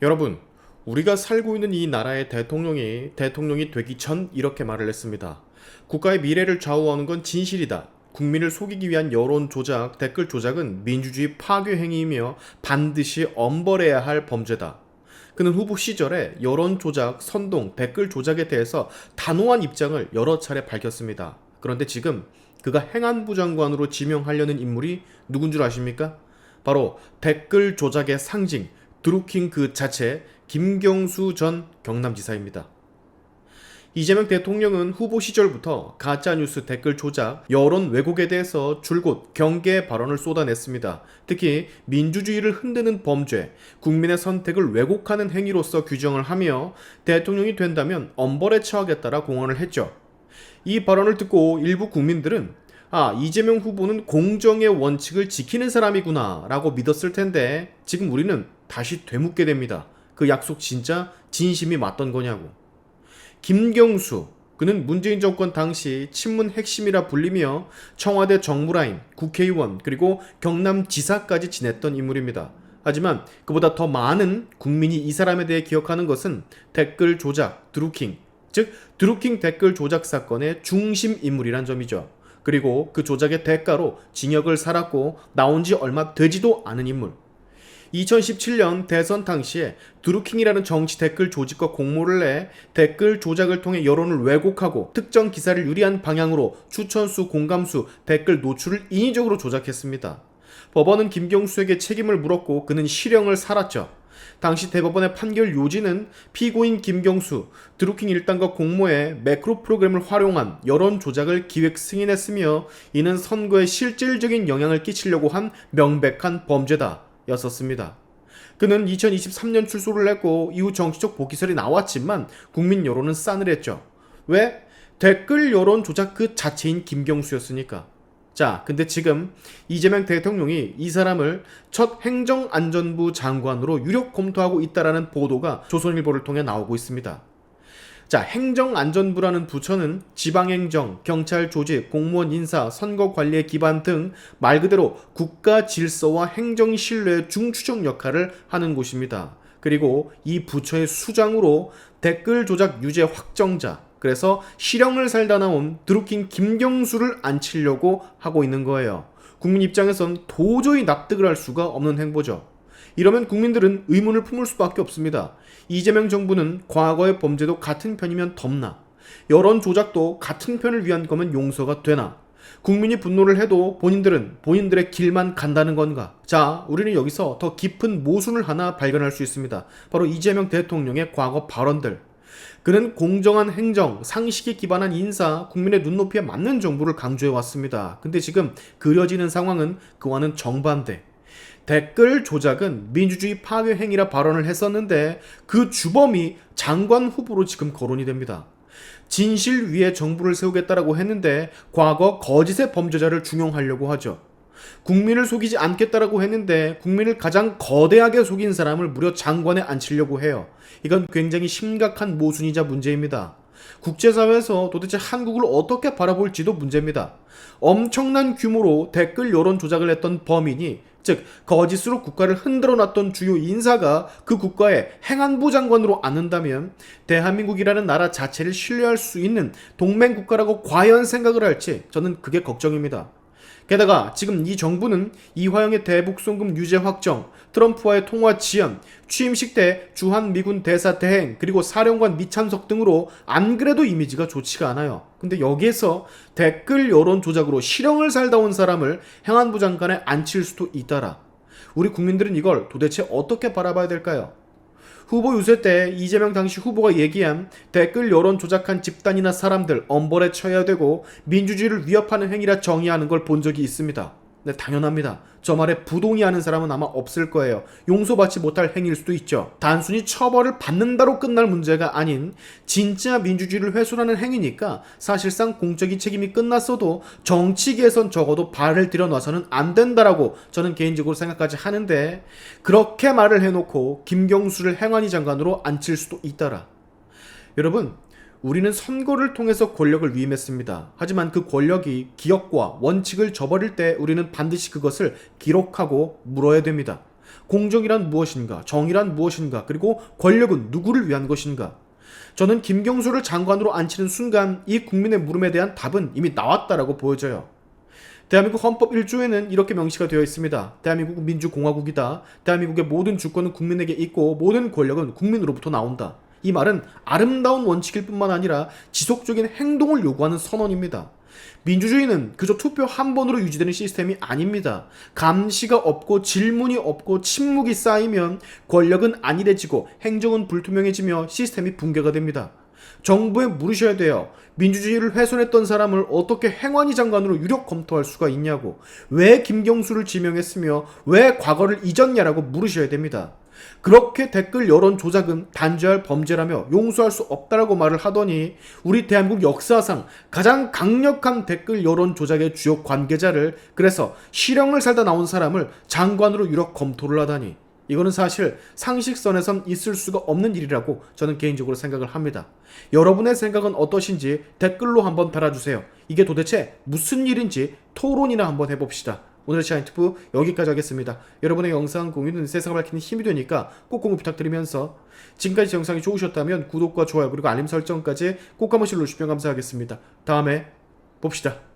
여러분, 우리가 살고 있는 이 나라의 대통령이 되기 전 이렇게 말을 했습니다. 국가의 미래를 좌우하는 건 진실이다. 국민을 속이기 위한 여론 조작, 댓글 조작은 민주주의 파괴 행위이며 반드시 엄벌해야 할 범죄다. 그는 후보 시절에 여론 조작, 선동, 댓글 조작에 대해서 단호한 입장을 여러 차례 밝혔습니다. 그런데 지금 그가 행안부 장관으로 지명하려는 인물이 누군 줄 아십니까? 바로 댓글 조작의 상징, 드루킹 그 자체 김경수 전 경남지사입니다. 이재명 대통령은 후보 시절부터 가짜뉴스 댓글 조작, 여론 왜곡에 대해서 줄곧 경계 발언을 쏟아냈습니다. 특히 민주주의를 흔드는 범죄, 국민의 선택을 왜곡하는 행위로서 규정을 하며 대통령이 된다면 엄벌에 처하겠다라 공언을 했죠. 이 발언을 듣고 일부 국민들은 이재명 후보는 공정의 원칙을 지키는 사람이구나 라고 믿었을 텐데 지금 우리는 다시 되묻게 됩니다. 그 약속 진짜 진심이 맞던 거냐고. 김경수, 그는 문재인 정권 당시 친문 핵심이라 불리며 청와대 정무라인, 국회의원, 그리고 경남지사까지 지냈던 인물입니다. 하지만 그보다 더 많은 국민이 이 사람에 대해 기억하는 것은 댓글 조작, 드루킹, 즉 드루킹 댓글 조작 사건의 중심 인물이란 점이죠. 그리고 그 조작의 대가로 징역을 살았고 나온 지 얼마 되지도 않은 인물. 2017년 대선 당시에 드루킹이라는 정치 댓글 조직과 공모를 내 댓글 조작을 통해 여론을 왜곡하고 특정 기사를 유리한 방향으로 추천수, 공감수, 댓글 노출을 인위적으로 조작했습니다. 법원은 김경수에게 책임을 물었고 그는 실형을 살았죠. 당시 대법원의 판결 요지는 피고인 김경수, 드루킹 일당과 공모해 매크로 프로그램을 활용한 여론 조작을 기획 승인했으며 이는 선거에 실질적인 영향을 끼치려고 한 명백한 범죄다 였었습니다. 그는 2023년 출소를 했고 이후 정치적 복귀설이 나왔지만 국민 여론은 싸늘했죠. 왜? 댓글 여론 조작 그 자체인 김경수였으니까. 자, 근데 지금 이재명 대통령이 이 사람을 첫 행정안전부 장관으로 유력 검토하고 있다라는 보도가 조선일보를 통해 나오고 있습니다. 자, 행정안전부라는 부처는 지방행정, 경찰 조직, 공무원 인사, 선거 관리의 기반 등 말 그대로 국가 질서와 행정 신뢰의 중추적 역할을 하는 곳입니다. 그리고 이 부처의 수장으로 댓글 조작 유죄 확정자, 그래서 실형을 살다 나온 드루킹 김경수를 앉히려고 하고 있는 거예요. 국민 입장에선 도저히 납득을 할 수가 없는 행보죠. 이러면 국민들은 의문을 품을 수밖에 없습니다. 이재명 정부는 과거의 범죄도 같은 편이면 덮나? 여론 조작도 같은 편을 위한 거면 용서가 되나? 국민이 분노를 해도 본인들은 본인들의 길만 간다는 건가? 자, 우리는 여기서 더 깊은 모순을 하나 발견할 수 있습니다. 바로 이재명 대통령의 과거 발언들. 그는 공정한 행정, 상식에 기반한 인사, 국민의 눈높이에 맞는 정부를 강조해왔습니다. 근데 지금 그려지는 상황은 그와는 정반대. 댓글 조작은 민주주의 파괴 행위라 발언을 했었는데 그 주범이 장관 후보로 지금 거론이 됩니다. 진실 위에 정부를 세우겠다라고 했는데 과거 거짓의 범죄자를 중용하려고 하죠. 국민을 속이지 않겠다라고 했는데 국민을 가장 거대하게 속인 사람을 무려 장관에 앉히려고 해요. 이건 굉장히 심각한 모순이자 문제입니다. 국제사회에서 도대체 한국을 어떻게 바라볼지도 문제입니다. 엄청난 규모로 댓글 여론 조작을 했던 범인이, 즉 거짓으로 국가를 흔들어 놨던 주요 인사가 그 국가의 행안부 장관으로 앉는다면 대한민국이라는 나라 자체를 신뢰할 수 있는 동맹국가라고 과연 생각을 할지 저는 그게 걱정입니다. 게다가 지금 이 정부는 이화영의 대북송금 유죄 확정, 트럼프와의 통화 지연, 취임식 때 주한미군 대사 대행, 그리고 사령관 미참석 등으로 안 그래도 이미지가 좋지가 않아요. 근데 여기에서 댓글 여론 조작으로 실형을 살다 온 사람을 행안부 장관에 앉힐 수도 있다라. 우리 국민들은 이걸 도대체 어떻게 바라봐야 될까요? 후보 유세 때 이재명 당시 후보가 얘기한 댓글 여론 조작한 집단이나 사람들 엄벌에 처해야 되고 민주주의를 위협하는 행위라 정의하는 걸 본 적이 있습니다. 네, 당연합니다. 저 말에 부동의하는 사람은 아마 없을 거예요. 용서받지 못할 행위일 수도 있죠. 단순히 처벌을 받는다로 끝날 문제가 아닌 진짜 민주주의를 훼손하는 행위니까 사실상 공적인 책임이 끝났어도 정치계에선 적어도 발을 들여놔서는 안 된다라고 저는 개인적으로 생각까지 하는데 그렇게 말을 해놓고 김경수를 행안위 장관으로 앉힐 수도 있더라. 여러분, 우리는 선거를 통해서 권력을 위임했습니다. 하지만 그 권력이 기업과 원칙을 저버릴 때 우리는 반드시 그것을 기록하고 물어야 됩니다. 공정이란 무엇인가? 정의란 무엇인가? 그리고 권력은 누구를 위한 것인가? 저는 김경수를 장관으로 앉히는 순간 이 국민의 물음에 대한 답은 이미 나왔다라고 보여져요. 대한민국 헌법 1조에는 이렇게 명시가 되어 있습니다. 대한민국은 민주공화국이다. 대한민국의 모든 주권은 국민에게 있고 모든 권력은 국민으로부터 나온다. 이 말은 아름다운 원칙일 뿐만 아니라 지속적인 행동을 요구하는 선언입니다. 민주주의는 그저 투표 한 번으로 유지되는 시스템이 아닙니다. 감시가 없고 질문이 없고 침묵이 쌓이면 권력은 안일해지고 행정은 불투명해지며 시스템이 붕괴가 됩니다. 정부에 물으셔야 돼요. 민주주의를 훼손했던 사람을 어떻게 행안위 장관으로 유력 검토할 수가 있냐고, 왜 김경수를 지명했으며 왜 과거를 잊었냐라고 물으셔야 됩니다. 그렇게 댓글 여론 조작은 단죄할 범죄라며 용서할 수 없다라고 말을 하더니 우리 대한민국 역사상 가장 강력한 댓글 여론 조작의 주요 관계자를, 그래서 실형을 살다 나온 사람을 장관으로 유력 검토를 하다니, 이거는 사실 상식선에선 있을 수가 없는 일이라고 저는 개인적으로 생각을 합니다. 여러분의 생각은 어떠신지 댓글로 한번 달아주세요. 이게 도대체 무슨 일인지 토론이나 한번 해봅시다. 오늘의 샤인투프 여기까지 하겠습니다. 여러분의 영상 공유는 세상을 밝히는 힘이 되니까 꼭 공유 부탁드리면서, 지금까지 영상이 좋으셨다면 구독과 좋아요 그리고 알림 설정까지 꼭 한 번씩 눌러주시면 감사하겠습니다. 다음에 봅시다.